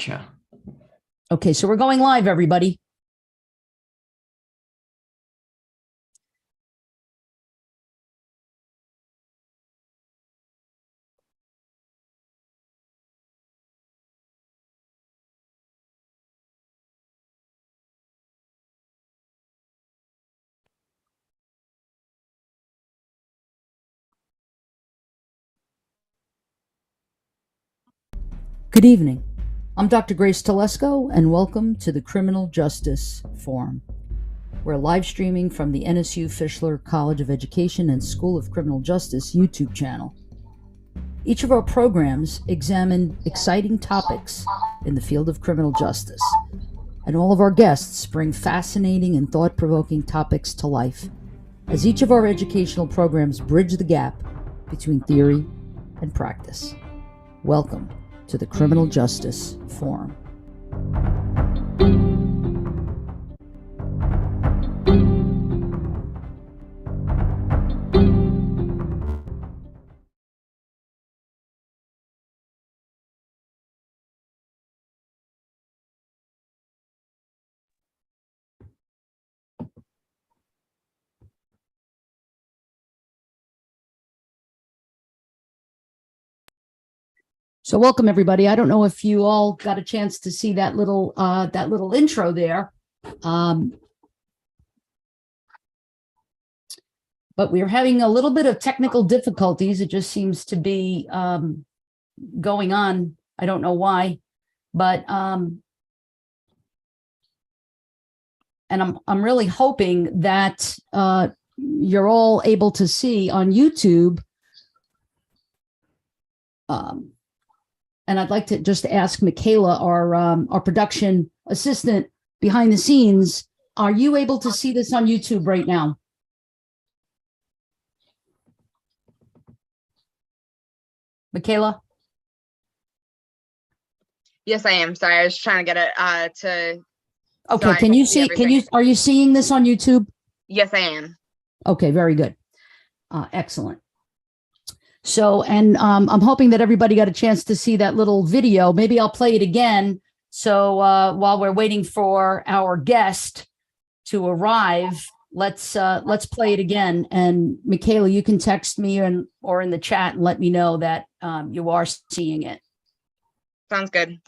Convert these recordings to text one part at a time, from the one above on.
Gotcha. Okay, so we're going live, everybody. Good evening. I'm Dr. Grace Telesco, and welcome to the Criminal Justice Forum. We're live streaming from the NSU Fischler College of Education and School of Criminal Justice YouTube channel. Each of our programs examine exciting topics in the field of criminal justice, and all of our guests bring fascinating and thought-provoking topics to life, as each of our educational programs bridge the gap between theory and practice. Welcome to the Criminal Justice Forum. So welcome, everybody. I don't know if you all got a chance to see that little intro there. But we're having a little bit of technical difficulties. It just seems to be going on. I don't know why, but and I'm really hoping that you're all able to see on YouTube. And I'd like to just ask Michaela, our production assistant behind the scenes, are you able to see this on YouTube right now? Michaela? Yes, I am. Sorry, I was trying to get it to. Okay, can you see? Are you seeing this on YouTube? Yes, I am. Okay, very good. Excellent. So, and I'm hoping that everybody got a chance to see that little video. Maybe I'll play it again. So while we're waiting for our guest to arrive, let's play it again. And Michaela, you can text me or in the chat and let me know that you are seeing it. Sounds good.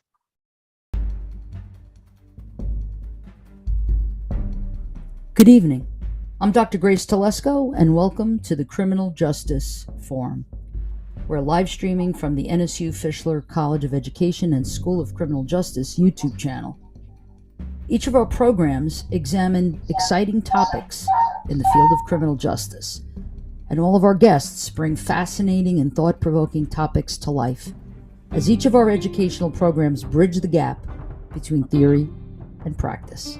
Good evening. I'm Dr. Grace Telesco, and welcome to the Criminal Justice Forum. We're live streaming from the NSU Fischler College of Education and School of Criminal Justice YouTube channel. Each of our programs examine exciting topics in the field of criminal justice, and all of our guests bring fascinating and thought-provoking topics to life, as each of our educational programs bridge the gap between theory and practice.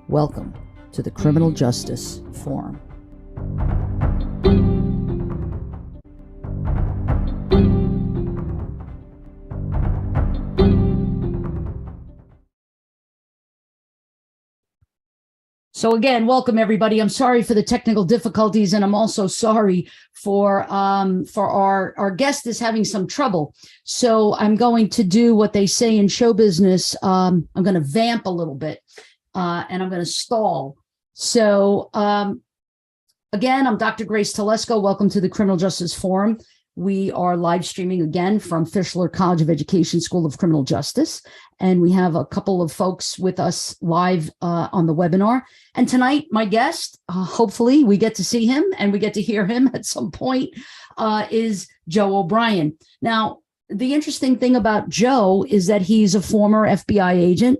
Welcome to the Criminal Justice Forum. So again, welcome everybody. I'm sorry for the technical difficulties, and I'm also sorry for our guest is having some trouble. So I'm going to do what they say in show business. I'm going to vamp a little bit, and I'm going to stall. So again, I'm Dr. Grace Telesco. Welcome to the Criminal Justice Forum. We are live streaming again from Fischler College of Education, School of Criminal Justice. And we have a couple of folks with us live on the webinar. And tonight, my guest, hopefully we get to see him and we get to hear him at some point, is Joe O'Brien. Now, the interesting thing about Joe is that he's a former FBI agent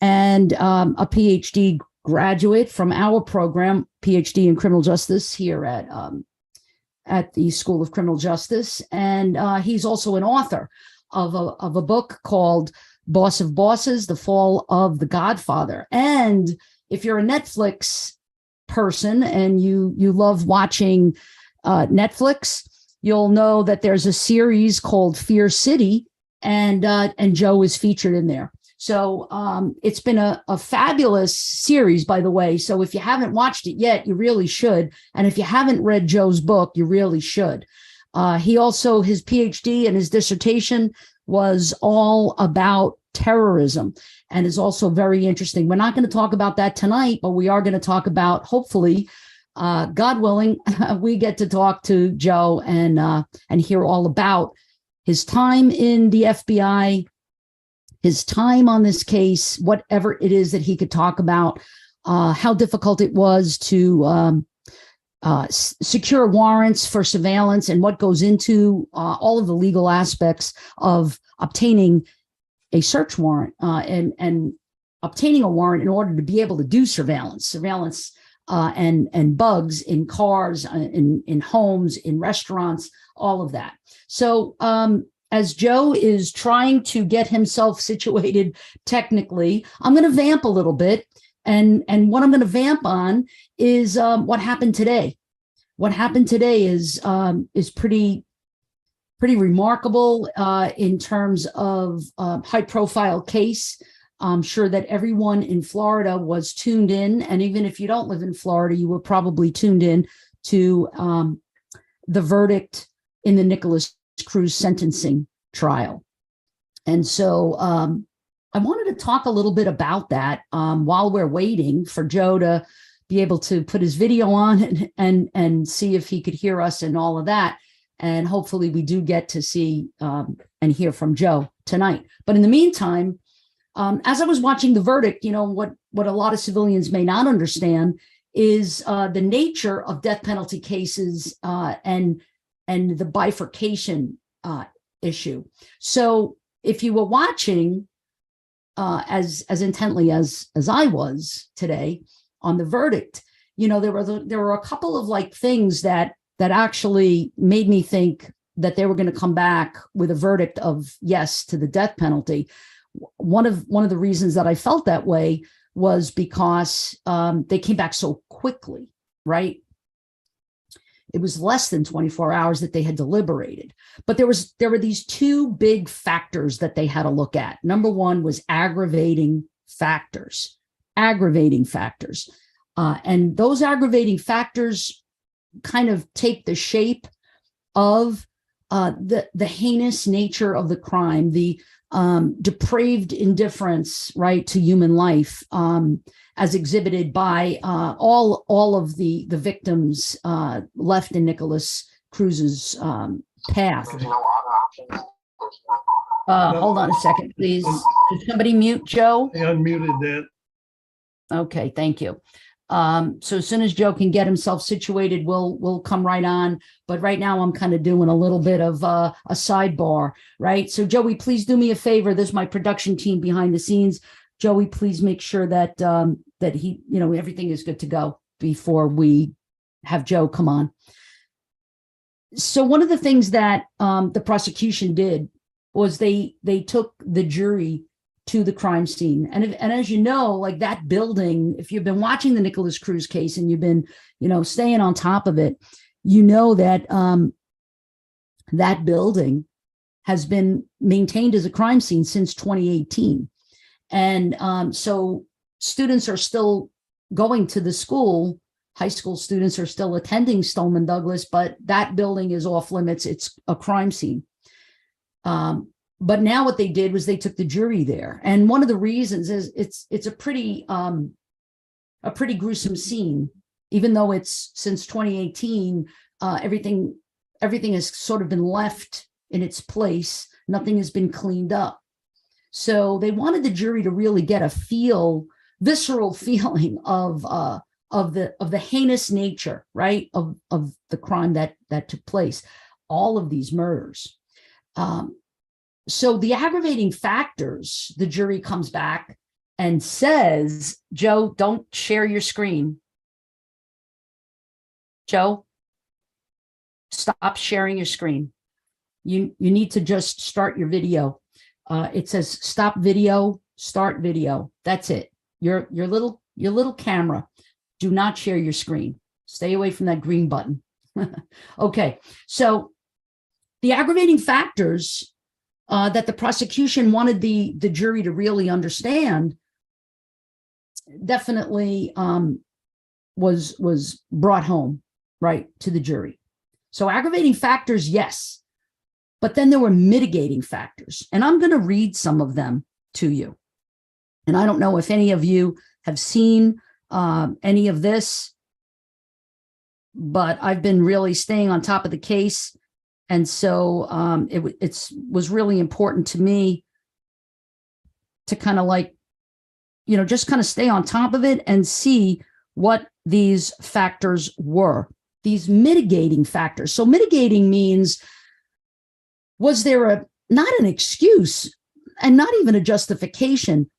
and a PhD graduate from our program, PhD in criminal justice here at the School of Criminal Justice. And he's also an author of a book called Boss of Bosses, The Fall of the Godfather. And if you're a Netflix person and you love watching Netflix, you'll know that there's a series called Fear City, and Joe is featured in there. So it's been a fabulous series, by the way. So if you haven't watched it yet, you really should. And if you haven't read Joe's book, you really should. He also, his PhD and his dissertation was all about terrorism, and is also very interesting. We're not going to talk about that tonight, but we are going to talk about, hopefully, God willing, we get to talk to Joe and hear all about his time in the FBI, his time on this case, whatever it is that he could talk about, how difficult it was to secure warrants for surveillance and what goes into all of the legal aspects of obtaining a search warrant and obtaining a warrant in order to be able to do surveillance and bugs in cars, in homes, in restaurants, all of that. So as Joe is trying to get himself situated technically, I'm going to vamp a little bit. And what I'm going to vamp on is what happened today. What happened today is pretty remarkable in terms of high profile case. I'm sure that everyone in Florida was tuned in. And even if you don't live in Florida, you were probably tuned in to the verdict in the Nicholas Cruz sentencing trial. And so I wanted to talk a little bit about that while we're waiting for Joe to be able to put his video on and see if he could hear us and all of that. And hopefully we do get to see and hear from Joe tonight. But in the meantime, as I was watching the verdict, what a lot of civilians may not understand is the nature of death penalty cases and the bifurcation issue. So if you were watching as intently as I was today on the verdict, there were a couple of things that actually made me think that they were going to come back with a verdict of yes to the death penalty. One of the reasons that I felt that way was because they came back so quickly, right? It was less than 24 hours that they had deliberated. But there were these two big factors that they had to look at. Number one was aggravating factors. And those aggravating factors kind of take the shape of the heinous nature of the crime, the depraved indifference, right, to human life, as exhibited by all of the victims left in Nicholas Cruz's path. Hold on a second, please. Did somebody mute Joe? I unmuted that. Okay, thank you. So as soon as Joe can get himself situated, we'll come right on. But right now I'm kind of doing a little bit of a sidebar, right? So Joey, please do me a favor. This is my production team behind the scenes. Joey, please make sure that that he, everything is good to go before we have Joe come on. So one of the things that the prosecution did was they took the jury to the crime scene. And as you know, like that building, if you've been watching the Nicholas Cruz case and you've been, staying on top of it, that that building has been maintained as a crime scene since 2018. And so students are still going to the school. High school students are still attending Stoneman Douglas, but that building is off limits. It's a crime scene. But now what they did was they took the jury there. And one of the reasons is it's a pretty gruesome scene, even though it's since 2018, everything has sort of been left in its place. Nothing has been cleaned up. So they wanted the jury to really get a visceral feeling of the heinous nature, right, of the crime that took place, all of these murders. So the aggravating factors, the jury comes back and says, Joe, don't share your screen. Joe, stop sharing your screen. You need to just start your video. It says stop video, start video. That's it. Your little camera. Do not share your screen. Stay away from that green button. Okay. So the aggravating factors that the prosecution wanted the jury to really understand definitely was brought home, right, to the jury. So aggravating factors, yes, but then there were mitigating factors, and I'm going to read some of them to you. And I don't know if any of you have seen any of this, but I've been really staying on top of the case. And so it was really important to me to kind of like, just kind of stay on top of it and see what these factors were, these mitigating factors. So mitigating means, was there not an excuse and not even a justification,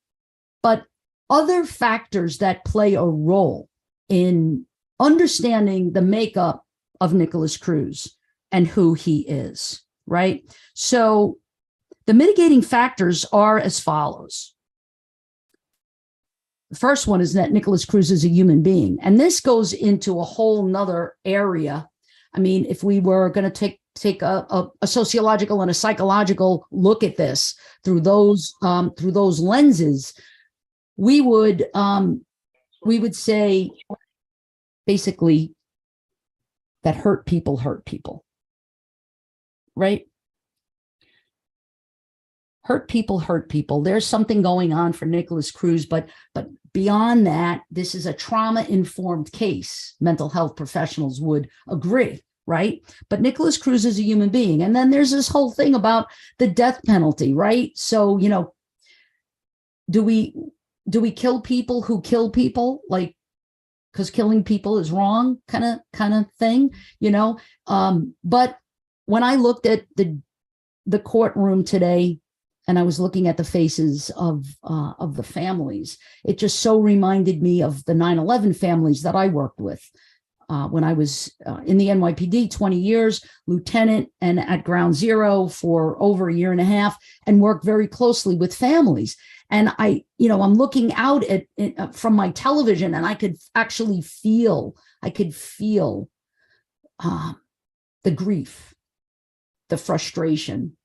but other factors that play a role in understanding the makeup of Nicholas Cruz and who he is, right? So the mitigating factors are as follows. The first one is that Nicholas Cruz is a human being. And this goes into a whole nother area. I mean, if we were going to take a sociological and a psychological look at this through those lenses, we would say basically that hurt people, right? Hurt people. There's something going on for Nicholas Cruz, but beyond that, this is a trauma-informed case. Mental health professionals would agree, right? But Nicholas Cruz is a human being. And then there's this whole thing about the death penalty, right? So, do we kill people who kill people? Like, because killing people is wrong kind of thing, But when I looked at the courtroom today, and I was looking at the faces of the families, it just so reminded me of the 9/11 families that I worked with when I was in the NYPD 20 years, lieutenant, and at Ground Zero for over a year and a half, and worked very closely with families. And I'm looking out at from my television, and I could actually feel, the grief, the frustration,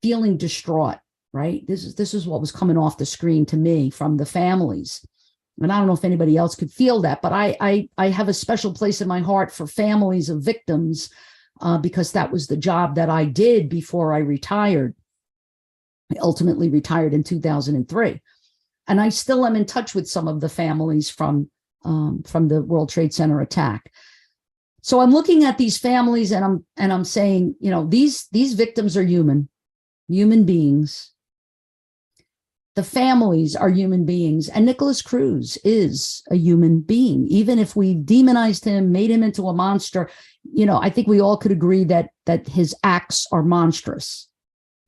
feeling distraught, right? This is what was coming off the screen to me from the families. And I don't know if anybody else could feel that, but I have a special place in my heart for families of victims because that was the job that I did before I retired. I ultimately retired in 2003. And I still am in touch with some of the families from the World Trade Center attack. So I'm looking at these families and I'm saying, these victims are human beings. The families are human beings, and Nicholas Cruz is a human being. Even if we demonized him, made him into a monster, I think we all could agree that his acts are monstrous.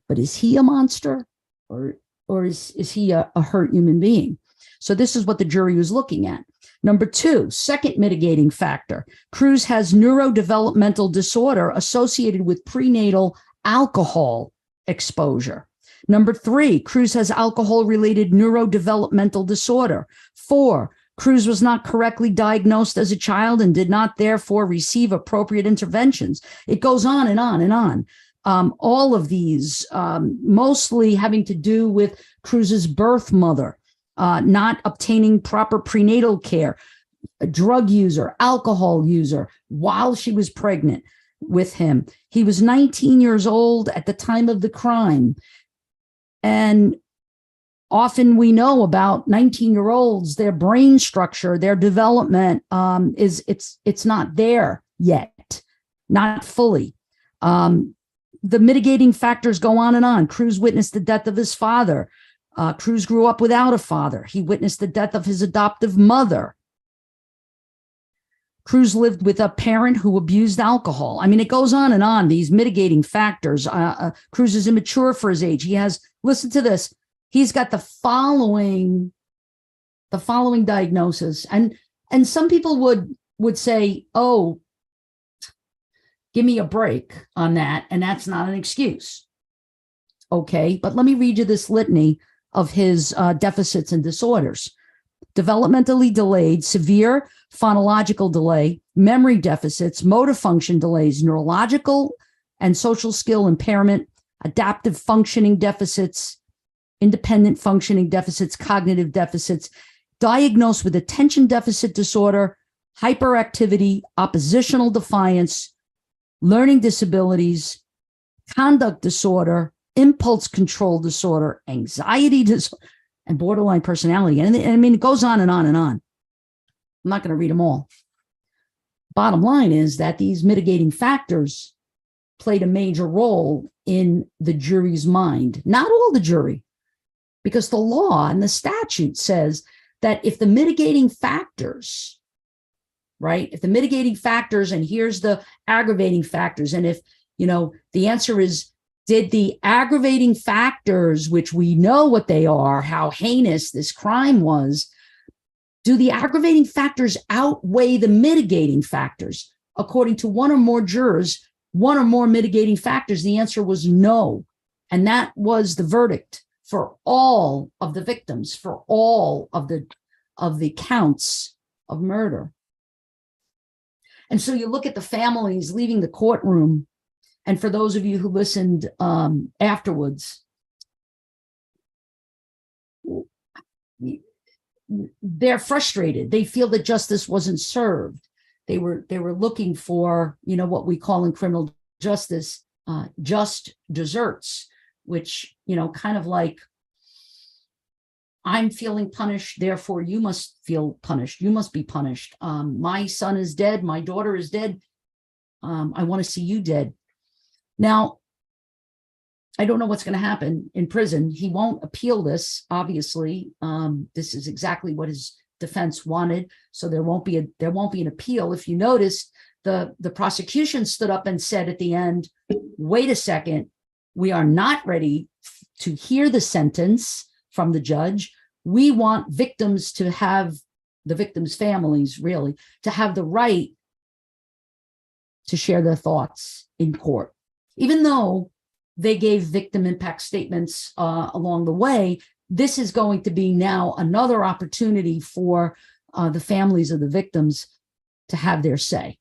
But is he a monster, or is he a hurt human being? So this is what the jury was looking at. Number two, second mitigating factor: Cruz has neurodevelopmental disorder associated with prenatal alcohol exposure. Number three, Cruz has alcohol-related neurodevelopmental disorder. 4, Cruz was not correctly diagnosed as a child and did not therefore receive appropriate interventions. It goes on and on and on. All of these mostly having to do with Cruz's birth mother, not obtaining proper prenatal care, a drug user, alcohol user while she was pregnant with him. He was 19 years old at the time of the crime. And often we know about 19-year-olds, their brain structure, their development it's not there yet, not fully. The mitigating factors go on and on. Cruz witnessed the death of his father. Cruz grew up without a father. He witnessed the death of his adoptive mother. Cruz lived with a parent who abused alcohol. I mean, it goes on and on, these mitigating factors. Cruz is immature for his age. He has, listen to this, he's got the following diagnosis. And some people would say, oh, give me a break on that. And that's not an excuse. Okay, but let me read you this litany of his deficits and disorders. Developmentally delayed, severe phonological delay, memory deficits, motor function delays, neurological and social skill impairment, adaptive functioning deficits, independent functioning deficits, cognitive deficits, diagnosed with attention deficit disorder, hyperactivity, oppositional defiance, learning disabilities, conduct disorder, impulse control disorder, anxiety disorder, and borderline personality. And I mean, it goes on and on and on. I'm not going to read them all. Bottom line is that these mitigating factors played a major role in the jury's mind. Not all the jury, because the law and the statute says that if the mitigating factors, right, if the mitigating factors, and here's the aggravating factors, and if, the answer is, did the aggravating factors, which we know what they are, how heinous this crime was, do the aggravating factors outweigh the mitigating factors? According to one or more jurors, one or more mitigating factors, the answer was no. And that was the verdict for all of the victims, for all of the counts of murder. And so you look at the families leaving the courtroom, and for those of you who listened afterwards, they're frustrated. They feel that justice wasn't served. They were looking for, what we call in criminal justice, just desserts, which, kind of like, I'm feeling punished, therefore you must feel punished. You must be punished. My son is dead. My daughter is dead. I want to see you dead. Now, I don't know what's going to happen in prison. He won't appeal this, obviously. This is exactly what his defense wanted. So there won't be an appeal. If you notice, the prosecution stood up and said at the end, wait a second, we are not ready to hear the sentence from the judge. We want victims to have, the victims' families really, to have the right to share their thoughts in court. Even though they gave victim impact statements along the way, this is going to be now another opportunity for the families of the victims to have their say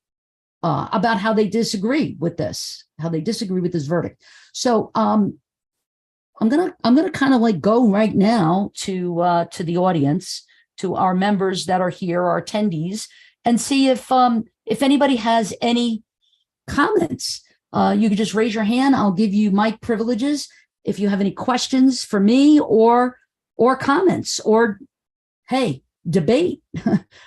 about how they disagree with this, verdict. So I'm gonna kind of like go right now to the audience, to our members that are here, our attendees, and see if anybody has any comments. You can just raise your hand. I'll give you mic privileges if you have any questions for me or comments, or, hey, debate,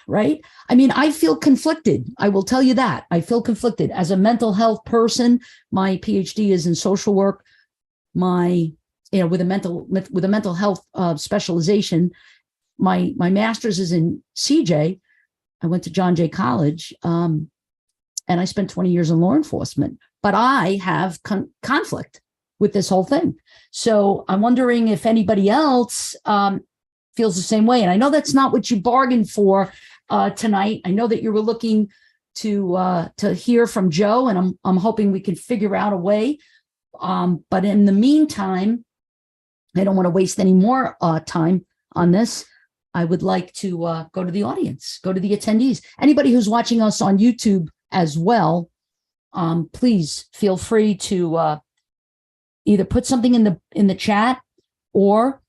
right? I mean, I feel conflicted. I will tell you that. I feel conflicted. As a mental health person, my PhD is in social work. With a mental health specialization, my master's is in CJ. I went to John Jay College, and I spent 20 years in law enforcement. But I have conflict with this whole thing. So I'm wondering if anybody else feels the same way. And I know that's not what you bargained for tonight. I know that you were looking to hear from Joe, and I'm hoping we can figure out a way. But in the meantime, I don't want to waste any more time on this. I would like to go to the audience, go to the attendees. Anybody who's watching us on YouTube as well, please feel free to either put something in the chat, or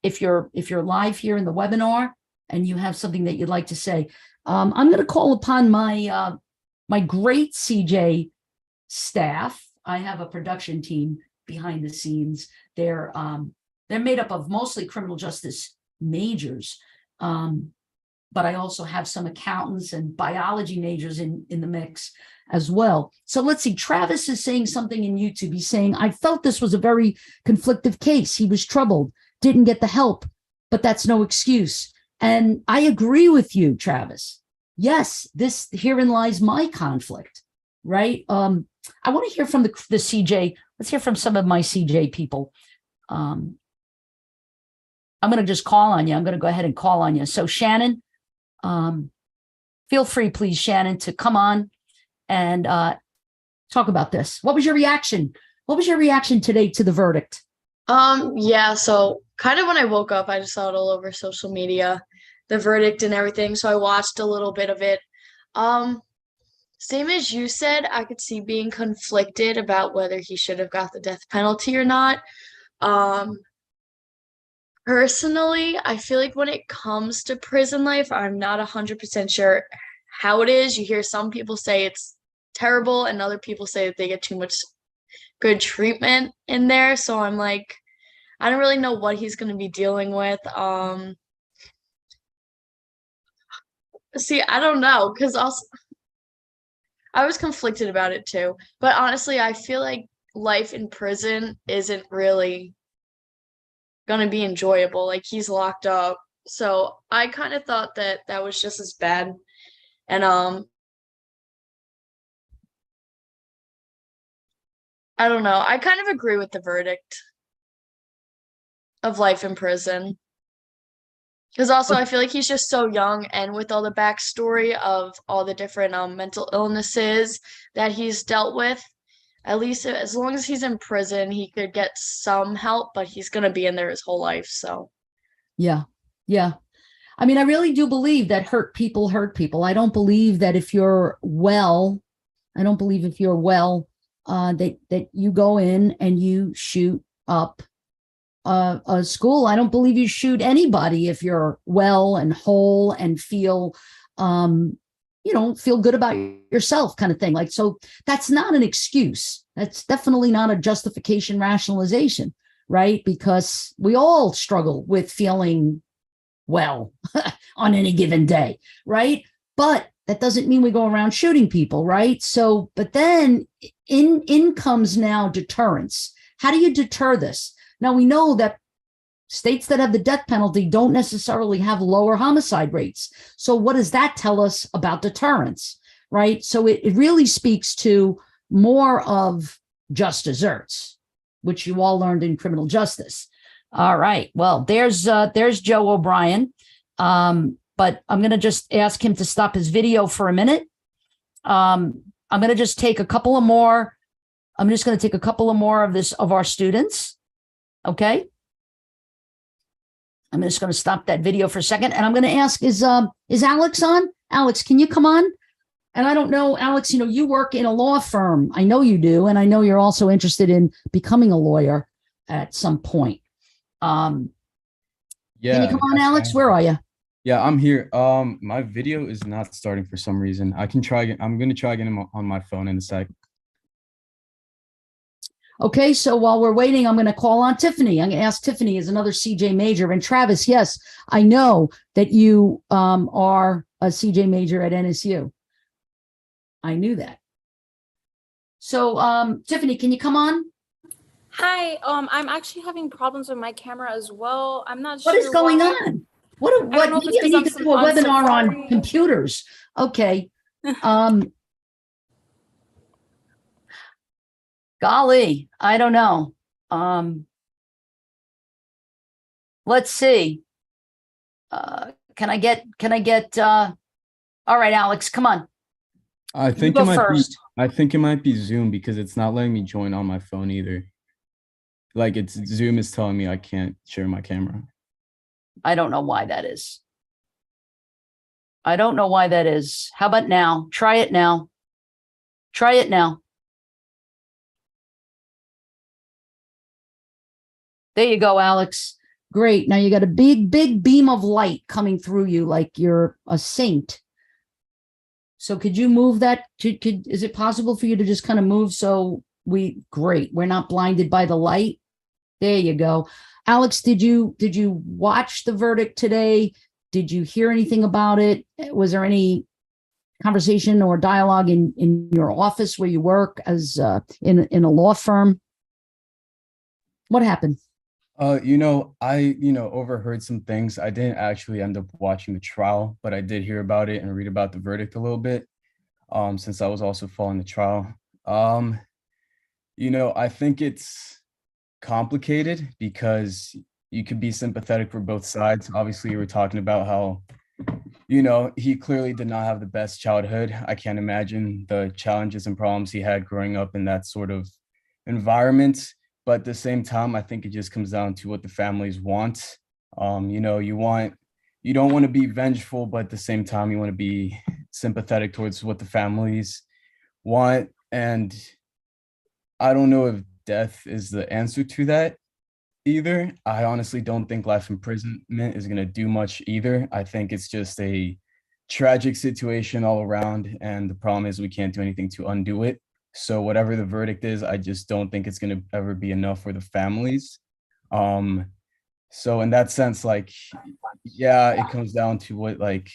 if you're live here in the webinar and you have something that you'd like to say. I'm going to call upon my great CJ staff. I have a production team behind the scenes. They're made up of mostly criminal justice majors, but I also have some accountants and biology majors in the mix as well. So let's see. Travis is saying something in YouTube. He's saying, I felt this was a very conflictive case. He was troubled, didn't get the help, but that's no excuse. And I agree with you, Travis. Yes, herein lies my conflict, right? I want to hear from the CJ. Let's hear from some of my CJ people. I'm going to just call on you. I'm going to go ahead and call on you. So Shannon, feel free, please, Shannon, to come on and talk about this. What was your reaction? What was your reaction today to the verdict? Yeah, so kind of when I woke up, I just saw it all over social media, the verdict and everything. So I watched a little bit of it. Same as you said, I could see being conflicted about whether he should have got the death penalty or not. Personally, I feel like when it comes to prison life, I'm not 100% sure how it is. You hear some people say it's terrible, and other people say that they get too much good treatment in there. So I'm like, I don't really know what he's going to be dealing with. See, I don't know because also I was conflicted about it too. But honestly, I feel like life in prison isn't really going to be enjoyable. Like he's locked up. So I kind of thought that that was just as bad. And I don't know. I kind of agree with the verdict of life in prison. Because also, I feel like he's just so young, and with all the backstory of all the different mental illnesses that he's dealt with, at least as long as he's in prison, he could get some help, but he's going to be in there his whole life. So, Yeah. Yeah. I mean, I really do believe that hurt people hurt people. I don't believe that if you're well, I don't believe if you're well, that you go in and you shoot up a school. I don't believe you shoot anybody if you're well and whole and feel, feel good about yourself, kind of thing. Like, so that's not an excuse. That's definitely not a justification, rationalization, right? Because we all struggle with feeling well on any given day, right? But that doesn't mean we go around shooting people, right? So, but then in comes now deterrence. How do you deter this? Now, we know that states that have the death penalty don't necessarily have lower homicide rates. So what does that tell us about deterrence, right? So it really speaks to more of just desserts, which you all learned in criminal justice. All right. Well, there's Joe O'Brien. But I'm going to just ask him to stop his video for a minute. I'm going to just take a couple of more. I'm just going to take a couple of more of our students. Okay. I'm just going to stop that video for a second. And I'm going to ask, is Alex on? Alex, can you come on? And I don't know, Alex, you work in a law firm. I know you do. And I know you're also interested in becoming a lawyer at some point. Can you come on, Alex? Where are you? Yeah, I'm here. My video is not starting for some reason. I can try again. I'm going to try again on my phone in a sec. Okay, so while we're waiting, I'm going to call on Tiffany. I'm going to ask Tiffany as another CJ major. And Travis, yes, I know that you are a CJ major at NSU. I knew that. So, Tiffany, can you come on? Hi, I'm actually having problems with my camera as well. I'm not sure what is going why. on. What you need to do a webinar on computers. Okay. Golly, I don't know. Let's see. Can I get all right, Alex, come on. I think it might be Zoom because it's not letting me join on my phone either. Like Zoom is telling me I can't share my camera. I don't know why that is. I don't know why that is. How about now? Try it now. Try it now. There you go, Alex. Great. Now you got a big beam of light coming through you like you're a saint. So could you move that? Is it possible for you to just kind of move so great. We're not blinded by the light. There you go. Alex, did you watch the verdict today? Did you hear anything about it? Was there any conversation or dialogue in your office where you work as in a law firm? What happened? I overheard some things. I didn't actually end up watching the trial, but I did hear about it and read about the verdict a little bit, since I was also following the trial. I think it's complicated because you could be sympathetic for both sides. Obviously, you were talking about how, he clearly did not have the best childhood. I can't imagine the challenges and problems he had growing up in that sort of environment. But at the same time, I think it just comes down to what the families want. You don't want to be vengeful, but at the same time, you want to be sympathetic towards what the families want. And I don't know if death is the answer to that either. I honestly don't think life imprisonment is going to do much either. I think it's just a tragic situation all around. And the problem is we can't do anything to undo it. So whatever the verdict is, I just don't think it's going to ever be enough for the families. Um, so in that sense, like, yeah, it comes down to what, like,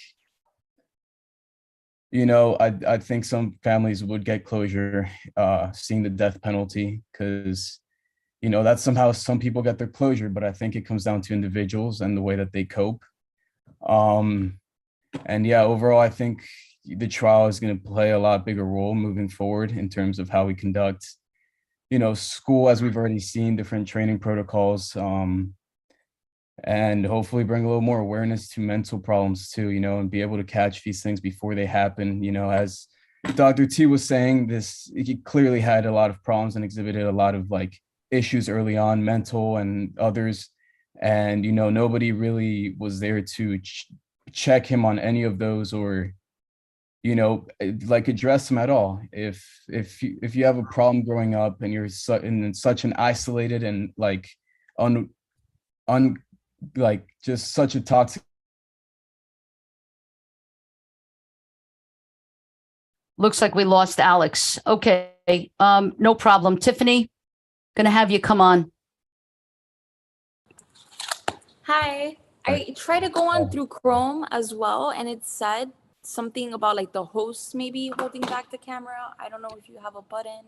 I think some families would get closure, seeing the death penalty, because, that's somehow some people get their closure, but I think it comes down to individuals and the way that they cope. Um, and yeah, overall, I think the trial is going to play a lot bigger role moving forward in terms of how we conduct, school, as we've already seen, different training protocols, and hopefully bring a little more awareness to mental problems too, and be able to catch these things before they happen. As Dr. T was saying, he clearly had a lot of problems and exhibited a lot of like issues early on, mental and others. And, nobody really was there to check him on any of those, or, like address him at all. If you have a problem growing up and you're in such an isolated and like like just such a toxic. Looks like we lost Alex. Okay, no problem. Tiffany, gonna have you come on. Hi. I tried to go on through Chrome as well, and it said something about like the host maybe holding back the camera. I don't know if you have a button,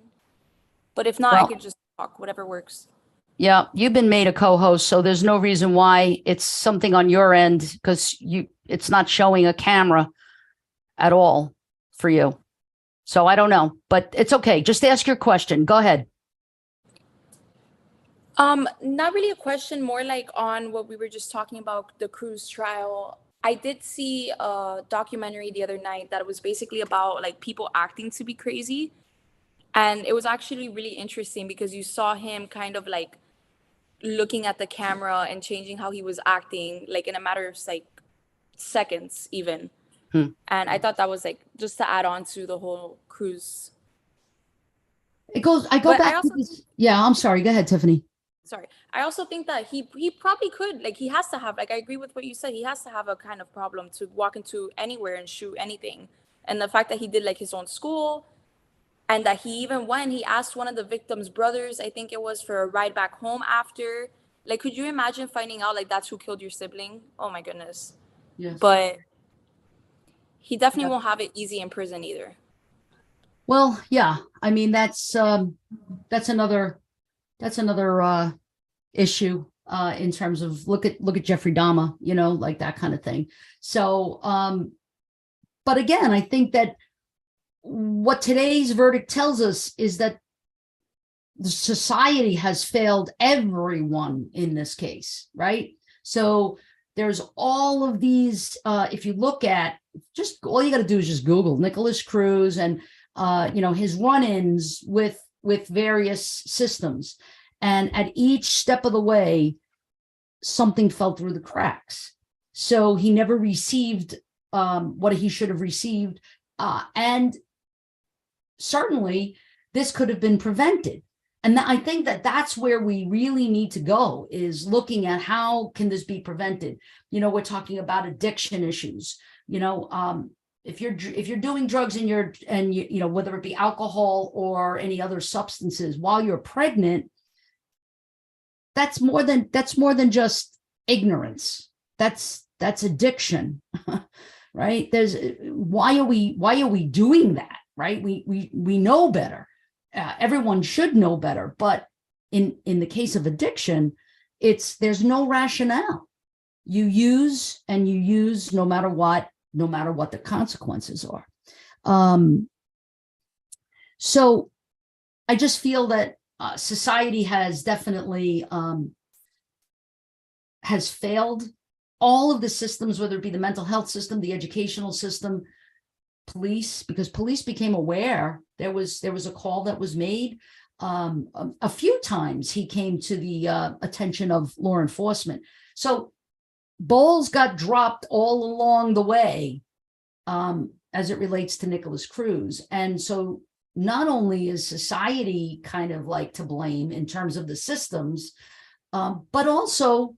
but if not, I could just talk, whatever works. Yeah, you've been made a co-host, so there's no reason why it's something on your end, because it's not showing a camera at all for you. So I don't know, but it's okay. Just ask your question. Go ahead. Not really a question, more like on what we were just talking about, the Cruz trial. I did see a documentary the other night that was basically about like people acting to be crazy. And it was actually really interesting because you saw him kind of like looking at the camera and changing how he was acting, like in a matter of like seconds even. And I thought that was like, just to add on to the whole Cruz. I go back to this. Yeah, I'm sorry. Go ahead, Tiffany. Sorry. I also think that he probably could, like, he has to have, like, I agree with what you said. He has to have a kind of problem to walk into anywhere and shoot anything. And the fact that he did like his own school, and that he even went, he asked one of the victim's brothers, I think it was, for a ride back home after. Like, could you imagine finding out like that's who killed your sibling? Oh my goodness. Yes. But he definitely won't have it easy in prison either. Well, yeah. I mean, that's another issue in terms of look at Jeffrey Dahmer, like that kind of thing. So, but again, I think that what today's verdict tells us is that the society has failed everyone in this case, right? So there's all of these, if you look at, just all you got to do is just Google Nicholas Cruz and, his run-ins with various systems. And at each step of the way, something fell through the cracks. So he never received what he should have received. And certainly this could have been prevented. And I think that that's where we really need to go, is looking at how can this be prevented. We're talking about addiction issues. If you're doing drugs and whether it be alcohol or any other substances while you're pregnant, that's more than just ignorance. That's addiction, right? Why are we doing that, right? We know better. Everyone should know better, but in the case of addiction, there's no rationale. You use no matter what the consequences are. So I just feel that society has definitely has failed. All of the systems, whether it be the mental health system, the educational system, police, because police became aware. There was a call that was made. A few times he came to the attention of law enforcement. So balls got dropped all along the way as it relates to Nicholas Cruz. And so not only is society kind of like to blame in terms of the systems, but also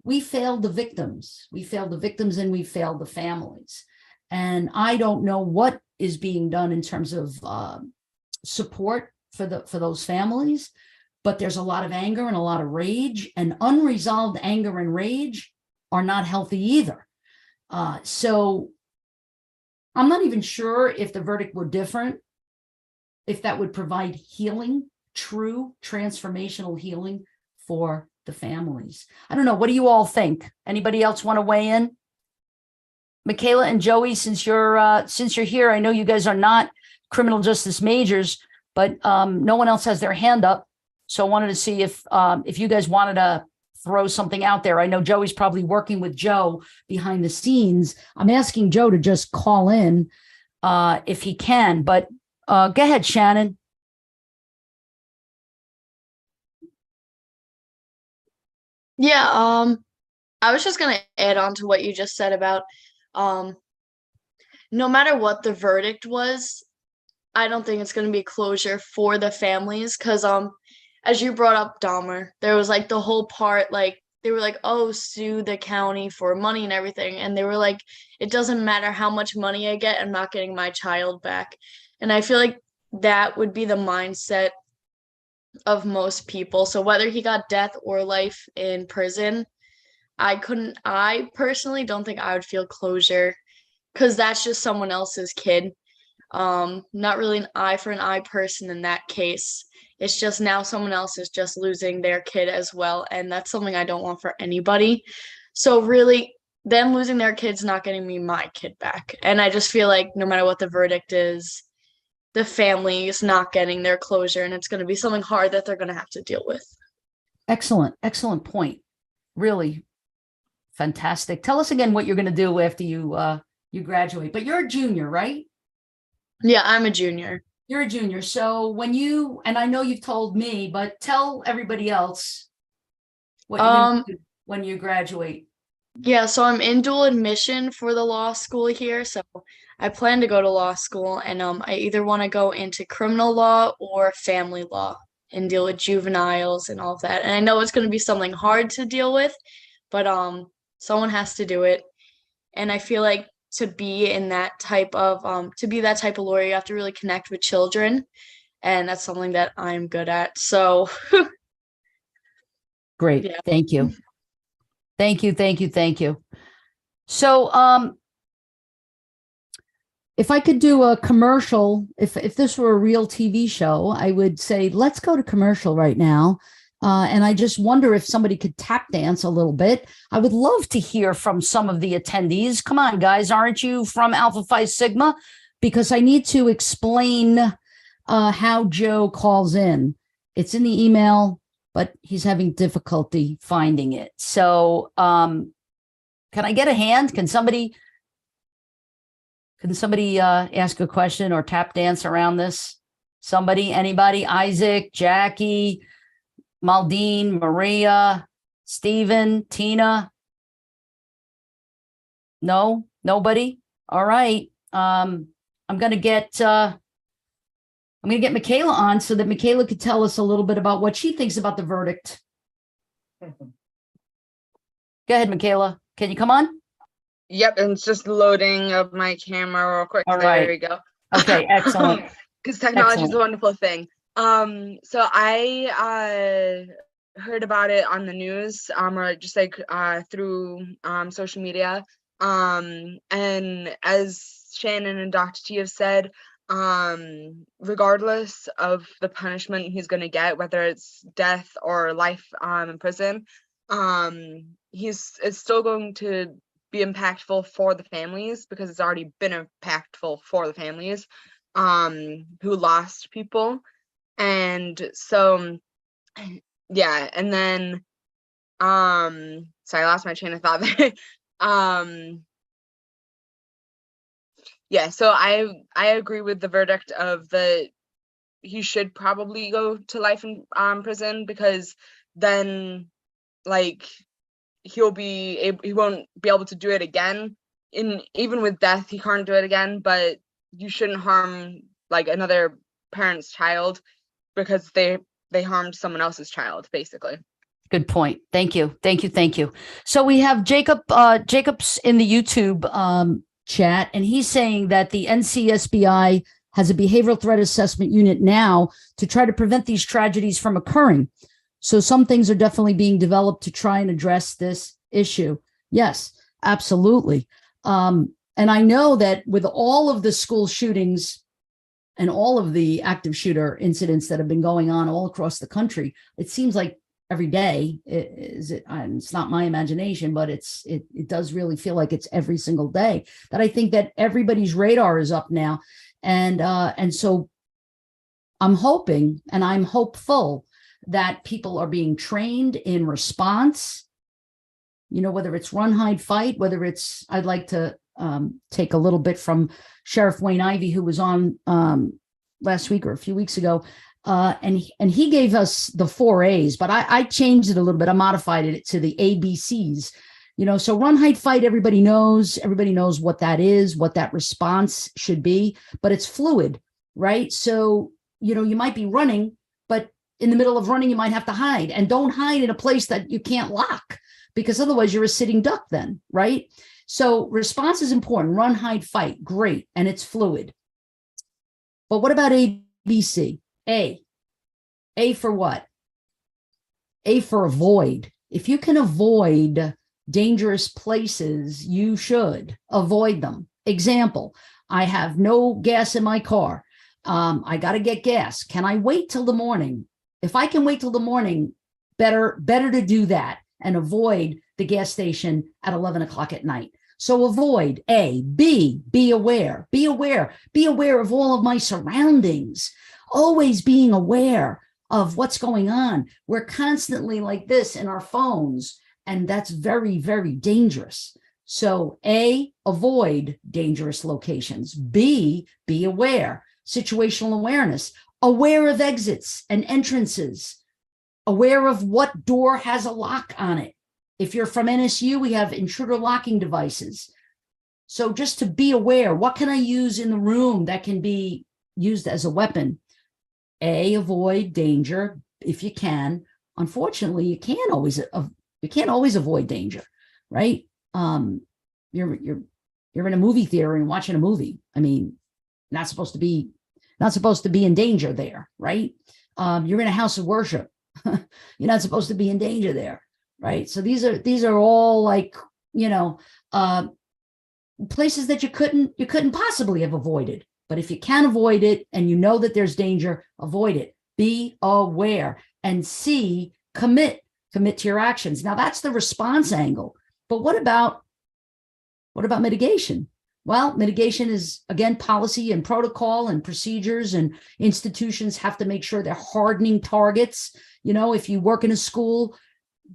we failed the victims. We failed the victims and we failed the families. And I don't know what is being done in terms of support for those families, but there's a lot of anger and a lot of rage, and unresolved anger and rage are not healthy either. So I'm not even sure if the verdict were different, if that would provide healing, true transformational healing for the families. I don't know. What do you all think? Anybody else want to weigh in? Michaela and Joey, since you're here, I know you guys are not criminal justice majors, but no one else has their hand up. So I wanted to see if you guys wanted to throw something out there. I know Joey's probably working with Joe behind the scenes. I'm asking Joe to just call in if he can, but go ahead, Shannon. Yeah, I was just gonna add on to what you just said about no matter what the verdict was, I don't think it's gonna be closure for the families because as you brought up Dahmer, there was like the whole part like they were like, oh, sue the county for money and everything, and they were like, it doesn't matter how much money I get, I'm not getting my child back. And I feel like that would be the mindset of most people. So whether he got death or life in prison, I personally don't think I would feel closure because that's just someone else's kid. Not really an eye for an eye person in that case. It's just now someone else is just losing their kid as well. And that's something I don't want for anybody. So really, them losing their kid's not getting me my kid back. And I just feel like no matter what the verdict is, the family is not getting their closure, and it's going to be something hard that they're going to have to deal with. Excellent point. Really fantastic. Tell us again what you're going to do after you graduate. But you're a junior, right? Yeah, I'm a junior. You're a junior. So when and I know you've told me, but tell everybody else what you're going to do when you graduate. Yeah, so I'm in dual admission for the law school here. So I plan to go to law school, and I either want to go into criminal law or family law and deal with juveniles and all of that. And I know it's going to be something hard to deal with, but someone has to do it. And I feel like to be that type of lawyer, you have to really connect with children, and that's something that I'm good at. So great. Yeah. Thank you. So if I could do a commercial, if this were a real TV show, I would say, let's go to commercial right now. And I just wonder if somebody could tap dance a little bit. I would love to hear from some of the attendees. Come on, guys, aren't you from Alpha Phi Sigma? Because I need to explain how Joe calls in. It's in the email, but he's having difficulty finding it. So can I get a hand? Can somebody ask a question or tap dance around this? Somebody, anybody? Isaac, Jackie, Maldine, Maria, Stephen, Tina? No, nobody? All right. I'm gonna get Michaela on so that Michaela could tell us a little bit about what she thinks about the verdict. Go ahead, Michaela. Can you come on? Yep, and it's just loading of my camera real quick. All There right. we go. Okay, excellent. Because technology is Excellent. a wonderful thing. So I heard about it on the news, or just like through social media. And as Shannon and Dr. T have said, regardless of the punishment he's going to get, whether it's death or life in prison, it's still going to be impactful for the families because it's already been impactful for the families who lost people. And so yeah, and then sorry, I lost my train of thought there. Yeah, so I agree with the verdict of he should probably go to life in prison, because then like he won't be able to do it again. Even with death, he can't do it again, but you shouldn't harm like another parent's child because they harmed someone else's child, basically. Good point. Thank you. So we have Jacob's in the YouTube chat, and he's saying that the NCSBI has a behavioral threat assessment unit now to try to prevent these tragedies from occurring. So some things are definitely being developed to try and address this issue. Yes, absolutely. And I know that with all of the school shootings and all of the active shooter incidents that have been going on all across the country, it seems like every day it's not my imagination, but it does really feel like it's every single day that I think that everybody's radar is up now. And so I'm hoping and I'm hopeful that people are being trained in response, whether it's run, hide, fight, whether it's, I'd like to take a little bit from Sheriff Wayne Ivey, who was on last week or a few weeks ago. And he gave us the 4 A's, but I changed it a little bit. I modified it to the ABCs, so run, hide, fight. Everybody knows what that is, what that response should be, but it's fluid, right? So, you might be running, but in the middle of running, you might have to hide, and don't hide in a place that you can't lock, because otherwise you're a sitting duck then, right? So response is important. Run, hide, fight. Great. And it's fluid. But what about ABC? A for what? A for avoid. If you can avoid dangerous places, you should avoid them. Example, I have no gas in my car. I got to get gas. Can I wait till the morning? If I can wait till the morning, better to do that and avoid the gas station at 11 o'clock at night. So avoid A. B, be aware. Be aware of all of my surroundings. Always being aware of what's going on. We're constantly like this in our phones, and that's very, very dangerous. So A, avoid dangerous locations. B, be aware. Situational awareness. Aware of exits and entrances. Aware of what door has a lock on it. If you're from NSU, we have intruder locking devices. So just to be aware, what can I use in the room that can be used as a weapon? A, avoid danger if you can. Unfortunately, you can't always avoid danger, right? You're in a movie theater and watching a movie. I mean, not supposed to be in danger there, right? You're in a house of worship. You're not supposed to be in danger there, right? So these are all like, places that you couldn't possibly have avoided. But if you can avoid it and you know that there's danger, avoid it. Be aware. And C, commit to your actions. Now that's the response angle. But what about mitigation? Well, mitigation is, again, policy and protocol and procedures, and institutions have to make sure they're hardening targets. If you work in a school,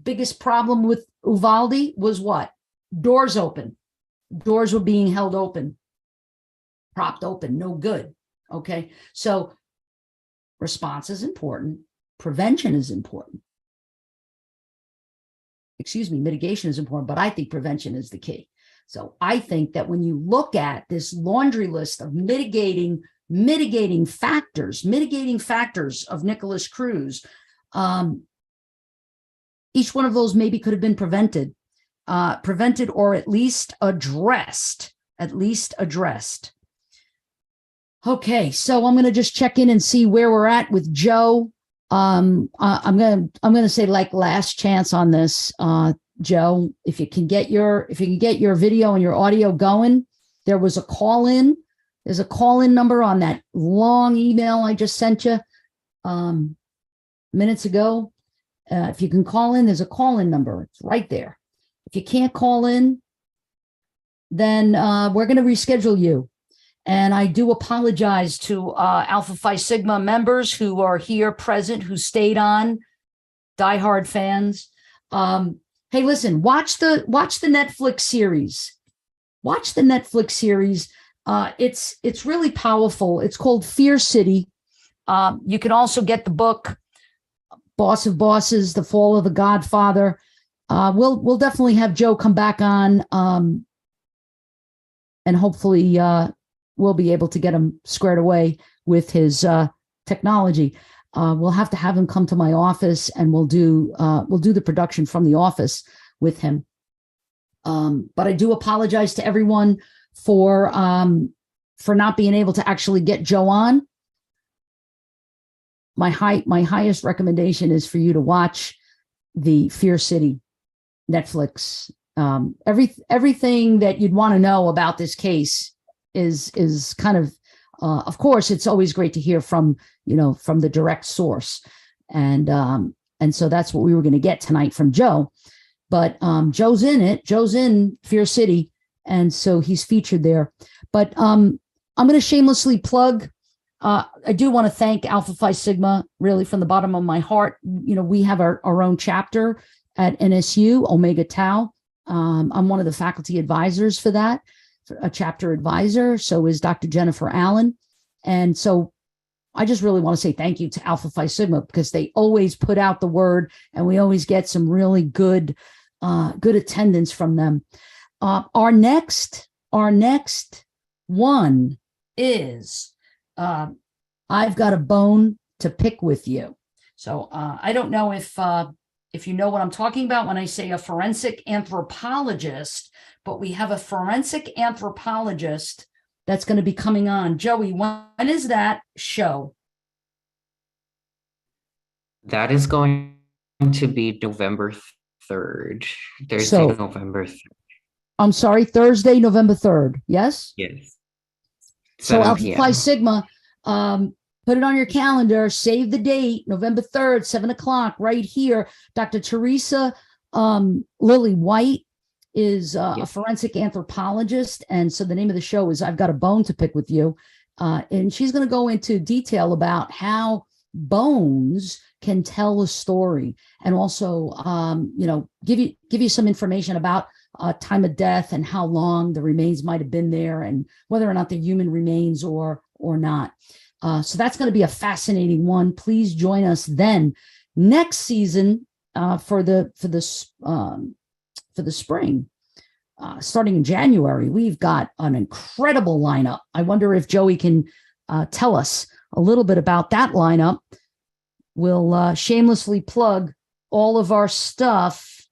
biggest problem with Uvalde was what? Doors open. Doors were being held open, propped open, no good. Okay. So response is important. Prevention is important. Mitigation is important, but I think prevention is the key. So I think that when you look at this laundry list of mitigating factors of Nicholas Cruz, each one of those maybe could have been prevented or at least addressed. Okay, so I'm going to just check in and see where we're at with Joe. I'm going to say like last chance on this, Joe, if you can get your video and your audio going. There was a call in. There's a call in number on that long email I just sent you minutes ago. If you can call in, there's a call in number. It's right there. If you can't call in, then we're going to reschedule you. And I do apologize to Alpha Phi Sigma members who are here present, who stayed on, diehard fans. Hey, listen, watch the Netflix series. Watch the Netflix series. It's really powerful. It's called Fear City. You can also get the book, Boss of Bosses, The Fall of the Godfather. We'll definitely have Joe come back on, and hopefully we'll be able to get him squared away with his technology. We'll have to have him come to my office, and we'll do the production from the office with him. But I do apologize to everyone for for not being able to actually get Joe on, my highest recommendation is for you to watch the Fear City Netflix. Everything that you'd want to know about this case is kind of course, it's always great to hear from the direct source. And so that's what we were going to get tonight from Joe. But Joe's in it. Joe's in Fear City. And so he's featured there. But I'm going to shamelessly plug. I do want to thank Alpha Phi Sigma, really, from the bottom of my heart. We have our own chapter at NSU, Omega Tau. I'm one of the faculty advisors for that, a chapter advisor. So is Dr. Jennifer Allen. And so I just really want to say thank you to Alpha Phi Sigma, because they always put out the word and we always get some really good attendance from them. Our next one is I've got a bone to pick with you. So I don't know if you know what I'm talking about when I say a forensic anthropologist, but we have a forensic anthropologist that's going to be coming on. Joey, when is that show? That is going to be November 3rd. Thursday, So- November 3rd. I'm sorry, Thursday, November 3rd. Yes? Yes. So 7 Alpha p.m. Phi Sigma, put it on your calendar, save the date, November 3rd, 7:00, right here. Dr. Teresa Lily White is a Yes. forensic anthropologist. And so the name of the show is I've Got a Bone to Pick with You. And she's going to go into detail about how bones can tell a story, and also, give you some information about time of death and how long the remains might have been there, and whether or not they're human remains or not. So that's going to be a fascinating one. Please join us then next season for the spring, starting in January. We've got an incredible lineup. I wonder if Joey can tell us a little bit about that lineup. We'll shamelessly plug all of our stuff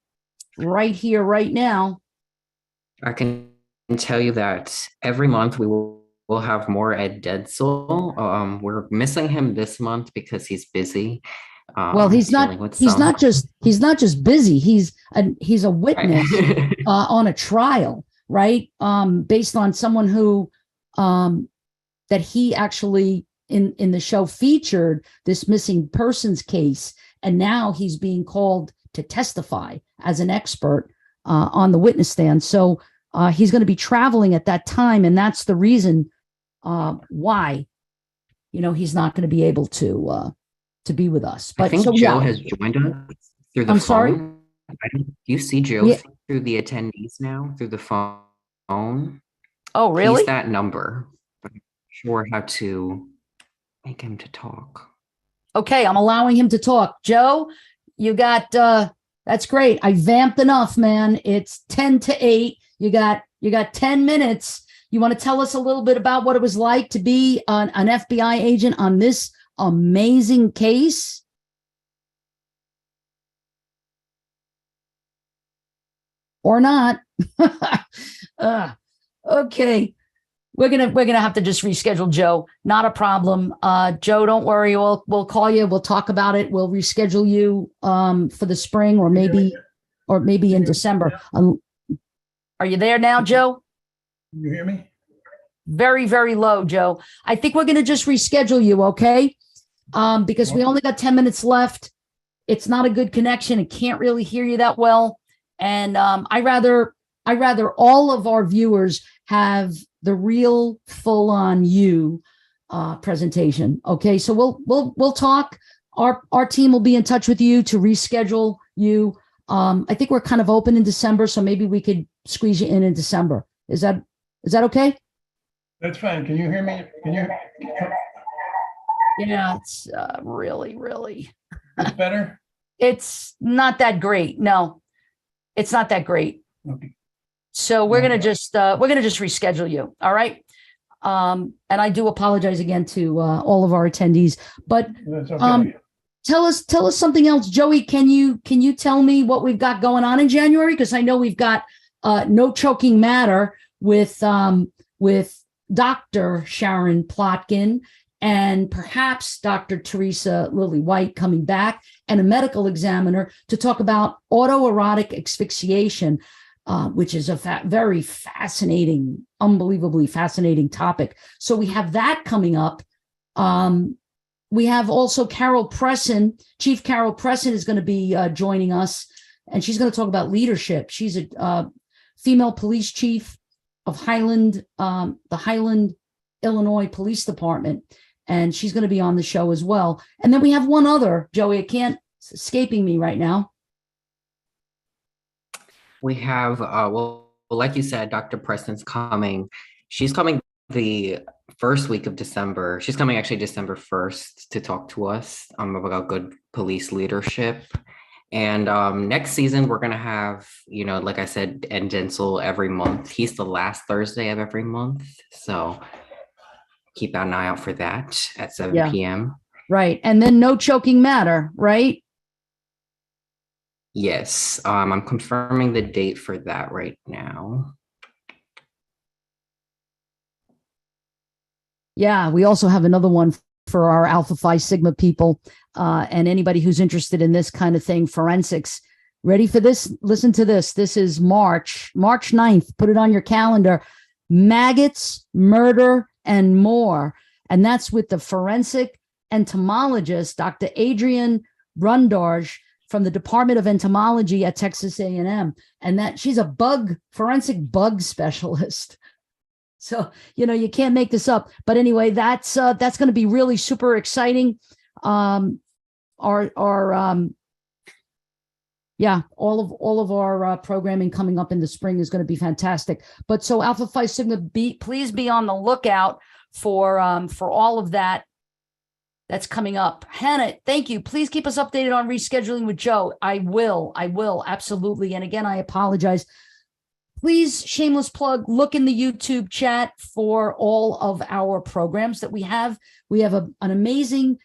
right here, right now. I can tell you that every month we'll have more Ed Dedsel. We're missing him this month because he's busy. Well, he's not just busy. He's a witness on a trial, right? Based on someone who that he actually in the show featured, this missing persons case, and now he's being called to testify as an expert on the witness stand. So he's going to be traveling at that time, and that's the reason why he's not going to be able to be with us. But I think so, Joe yeah. has joined us through the I'm phone. sorry? Do you see Joe Yeah. through the attendees now through the phone? Oh, really? He's that number. I'm not sure how to make him to talk. Okay, I'm allowing him to talk. Joe, you got that's great. I vamped enough, man. It's 7:50. You got 10 minutes. You want to tell us a little bit about what it was like to be an FBI agent on this amazing case? Or not? Okay. We're gonna have to just reschedule Joe. Not a problem. Joe, don't worry. We'll call you. We'll talk about it. We'll reschedule you for the spring, or maybe in December. Are you there now, Joe? Can you hear me? Very, very low, Joe. I think we're gonna just reschedule you, okay? Because we only got 10 minutes left. It's not a good connection. I can't really hear you that well. And I rather all of our viewers have the real full-on you presentation. Okay, so we'll talk. Our team will be in touch with you to reschedule you. I think we're kind of open in December, so maybe we could squeeze you in December. Is that okay? That's fine. Can you hear me? Yeah, it's really. It's better? It's not that great. No, it's not that great. Okay. So we're gonna just reschedule you. All right. And I do apologize again to all of our attendees. But That's okay. tell us something else, Joey. Can you tell me what we've got going on in January? Because I know we've got No Choking Matter with Dr. Sharon Plotkin, and perhaps Dr. Teresa Lily White coming back, and a medical examiner to talk about autoerotic asphyxiation, which is a very fascinating, unbelievably fascinating topic. So we have that coming up. We have also Carol Presson. Chief Carol Presson is going to be joining us, and she's going to talk about leadership. She's a female police chief of the Highland, Illinois Police Department, and she's going to be on the show as well. And then we have one other, Joey, it's escaping me right now. We have, well, like you said, Dr. Preston's coming. She's coming the first week of December. She's coming actually December 1st to talk to us about good police leadership. And next season, we're going to have, like I said, Ed Densel every month. He's the last Thursday of every month. So keep an eye out for that at 7 p.m. Right. And then No Choking Matter, right? Yes. I'm confirming the date for that right now. Yeah, we also have another one for our Alpha Phi Sigma people and anybody who's interested in this kind of thing, forensics. Ready for this? Listen to this. This is March 9th. Put it on your calendar. Maggots, Murder, and More. And that's with the forensic entomologist, Dr. Adrienne Brundarge from the Department of Entomology at Texas A&M. And that she's a forensic bug specialist. So, you can't make this up. But anyway, that's going to be really super exciting. All of our programming coming up in the spring is going to be fantastic. But so Alpha Phi Sigma, please be on the lookout for all of that that's coming up. Hannah, thank you. Please keep us updated on rescheduling with Joe. I will absolutely. And again, I apologize. Please, shameless plug, look in the YouTube chat for all of our programs that we have. We have an amazing,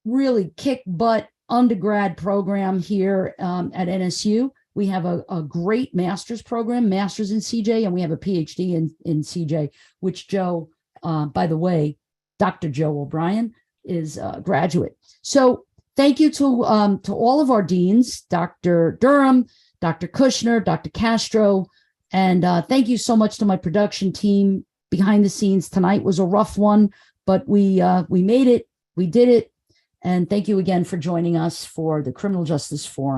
really kick butt undergrad program here at NSU. We have a great master's program, master's in CJ, and we have a PhD in CJ, which Joe, by the way, Dr. Joe O'Brien is a graduate. So thank you to all of our deans, Dr. Durham, Dr. Kushner, Dr. Castro, and thank you so much to my production team behind the scenes. Tonight was a rough one, but we made it. We did it. And thank you again for joining us for the Criminal Justice Forum.